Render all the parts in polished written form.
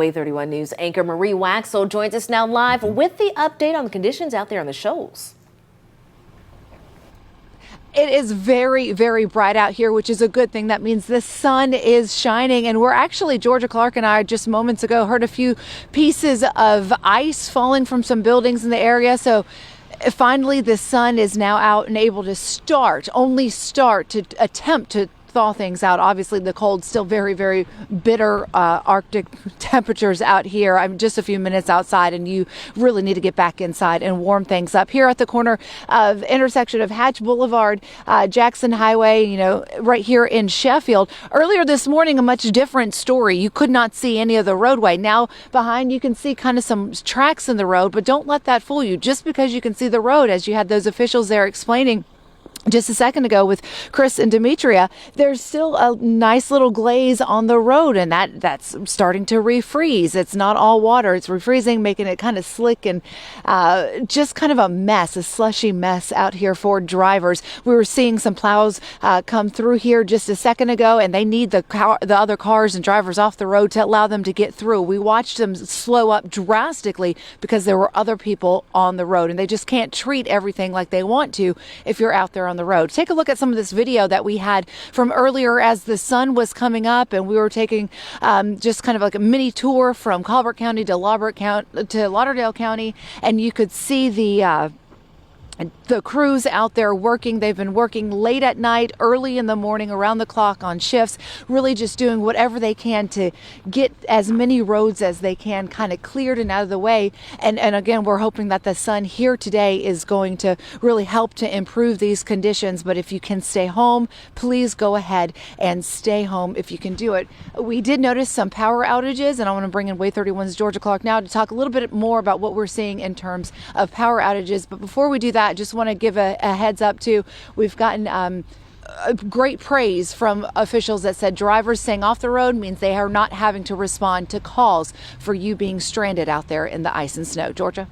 WAAY 31 News anchor Marie Waxel joins us now live with the update on the conditions out there on the Shoals. It is very, very bright out here, which is a good thing. That means the sun is shining. And we're actually, Georgia Clark and I just moments ago heard a few pieces of ice falling from some buildings in the area. So finally, the sun is now out and able to only start to attempt to thaw things out. Obviously, the cold's still very, very bitter Arctic temperatures out here. I'm just a few minutes outside, and you really need to get back inside and warm things up. Here at the corner of intersection of Hatch Boulevard, Jackson Highway, right here in Sheffield. Earlier this morning, a much different story. You could not see any of the roadway. Now, behind you can see kind of some tracks in the road, but don't let that fool you. Just because you can see the road, as you had those officials there explaining just a second ago with Chris and Demetria, there's still a nice little glaze on the road, and that's starting to refreeze. It's not all water. It's refreezing, making it kind of slick and just kind of a mess, a slushy mess out here for drivers. We were seeing some plows come through here just a second ago, and they need the other cars and drivers off the road to allow them to get through. We watched them slow up drastically because there were other people on the road, and they just can't treat everything like they want to if you're out there on the road. Take a look at some of this video that we had from earlier as the sun was coming up, and we were taking just kind of like a mini tour from Colbert County to Lauderdale County, and you could see the crews out there working. They've been working late at night, early in the morning, around the clock on shifts, really just doing whatever they can to get as many roads as they can kind of cleared and out of the way. And again, we're hoping that the sun here today is going to really help to improve these conditions. But if you can stay home, please go ahead and stay home if you can do it. We did notice some power outages, and I want to bring in WAAY 31's Georgia Clark now to talk a little bit more about what we're seeing in terms of power outages. But before we do that, I just want to give a heads up too. We've gotten great praise from officials that said drivers staying off the road means they are not having to respond to calls for you being stranded out there in the ice and snow. Georgia?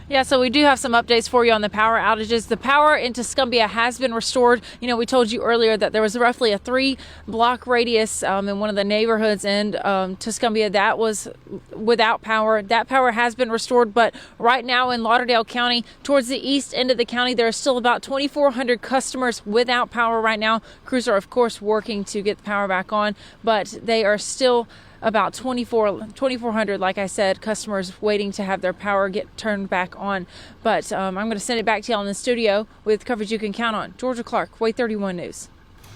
Yeah, so we do have some updates for you on the power outages. The power in Tuscumbia has been restored. We told you earlier that there was roughly a 3-block radius in one of the neighborhoods in Tuscumbia that was without power. That power has been restored, but right now in Lauderdale County, towards the east end of the county, there are still about 2,400 customers without power right now. Crews are, of course, working to get the power back on, but they are still about 2,400, like I said, customers waiting to have their power get turned back on. But I'm going to send it back to y'all in the studio with coverage you can count on. Georgia Clark, WAAY 31 News.